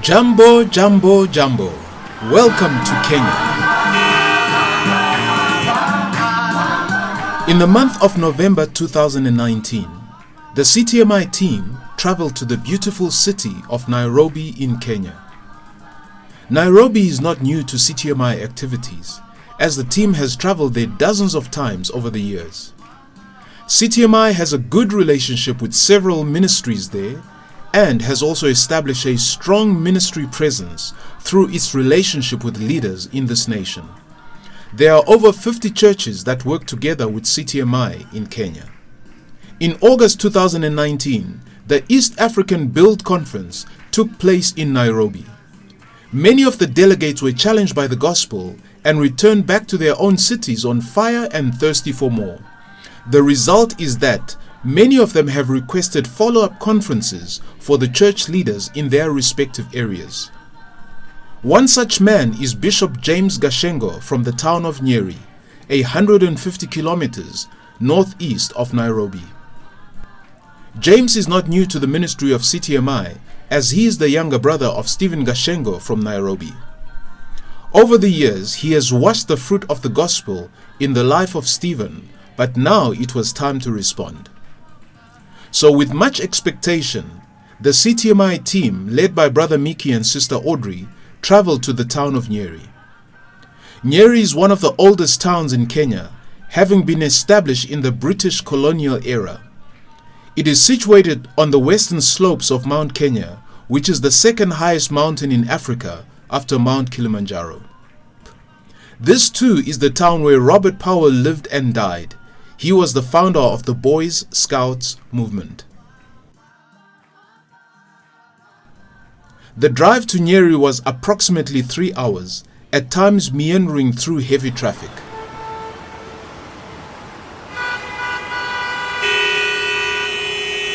Jambo, Jambo, Jambo. Welcome to Kenya. In the month of November 2019, the CTMI team traveled to the beautiful city of Nairobi in Kenya. Nairobi is not new to CTMI activities, as the team has traveled there dozens of times over the years. CTMI has a good relationship with several ministries there and has also established a strong ministry presence through its relationship with leaders in this nation. There are over 50 churches that work together with CTMI in Kenya. In August 2019, the East African Build Conference took place in Nairobi. Many of the delegates were challenged by the gospel and returned back to their own cities on fire and thirsty for more. The result is that many of them have requested follow-up conferences for the church leaders in their respective areas. One such man is Bishop James Gashengo from the town of Nyeri, 150 kilometers northeast of Nairobi. James is not new to the ministry of CTMI, as he is the younger brother of Stephen Gashengo from Nairobi. Over the years, he has watched the fruit of the gospel in the life of Stephen, but now it was time to respond. So with much expectation, the CTMI team, led by Brother Mickey and Sister Audrey, traveled to the town of Nyeri. Nyeri is one of the oldest towns in Kenya, having been established in the British colonial era. It is situated on the western slopes of Mount Kenya, which is the second highest mountain in Africa after Mount Kilimanjaro. This too is the town where Robert Powell lived and died. He was the founder of the Boys Scouts movement. The drive to Nyeri was approximately 3 hours, at times meandering through heavy traffic.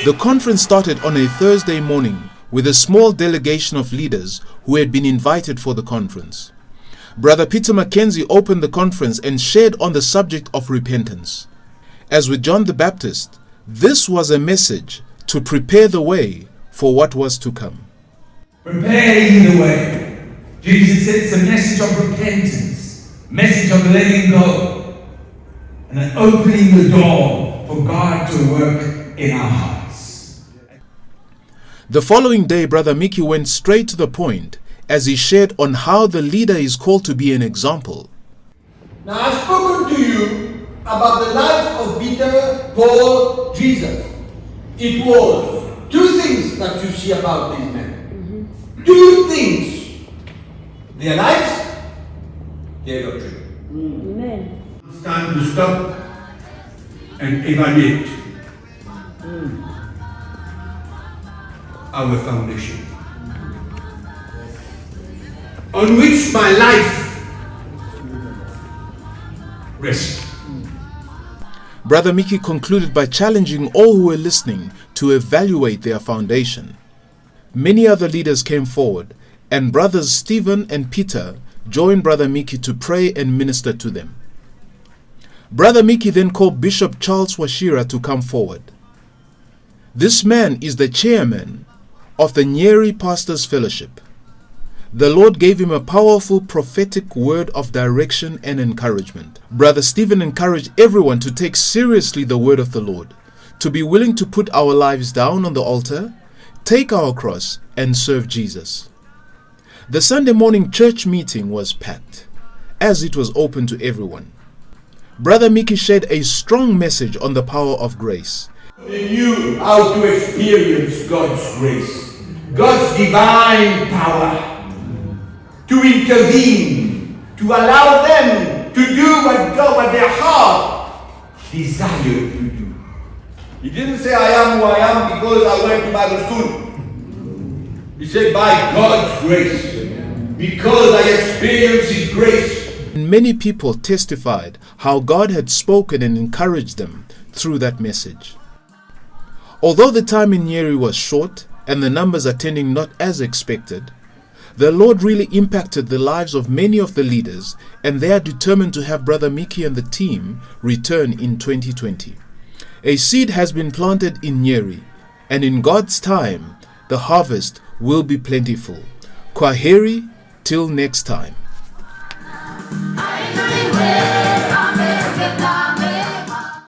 The conference started on a Thursday morning with a small delegation of leaders who had been invited for the conference. Brother Peter Mackenzie opened the conference and shared on the subject of repentance. As with John the Baptist, this was a message to prepare the way for what was to come. Prepare ye the way. Jesus said it's a message of repentance, message of letting go, and an opening the door for God to work in our hearts. The following day, Brother Mickey went straight to the point as he shared on how the leader is called to be an example. Now I've spoken to you about the life of Peter, Paul, Jesus. It was two things that you see about these men. Two things. Their lives, their doctrine. Amen. It's time to stop and evaluate our foundation, on which my life rests. Brother Mickey concluded by challenging all who were listening to evaluate their foundation. Many other leaders came forward, and brothers Stephen and Peter joined Brother Mickey to pray and minister to them. Brother Mickey then called Bishop Charles Washira to come forward. This man is the chairman of the Nyeri Pastors Fellowship. The Lord gave him a powerful prophetic word of direction and encouragement. Brother Stephen encouraged everyone to take seriously the word of the Lord, to be willing to put our lives down on the altar, take our cross, and serve Jesus. The Sunday morning church meeting was packed, as it was open to everyone. Brother Mickey shared a strong message on the power of grace. They knew how to experience God's grace, God's divine power, to intervene, to allow them to do what their heart desired to do. He didn't say, I am who I am because I went to Bible school. He said, by God's grace, because I experienced His grace. And many people testified how God had spoken and encouraged them through that message. Although the time in Nyeri was short and the numbers attending not as expected, the Lord really impacted the lives of many of the leaders, and they are determined to have Brother Mickey and the team return in 2020. A seed has been planted in Nyeri, and in God's time, the harvest will be plentiful. Kwaheri till next time.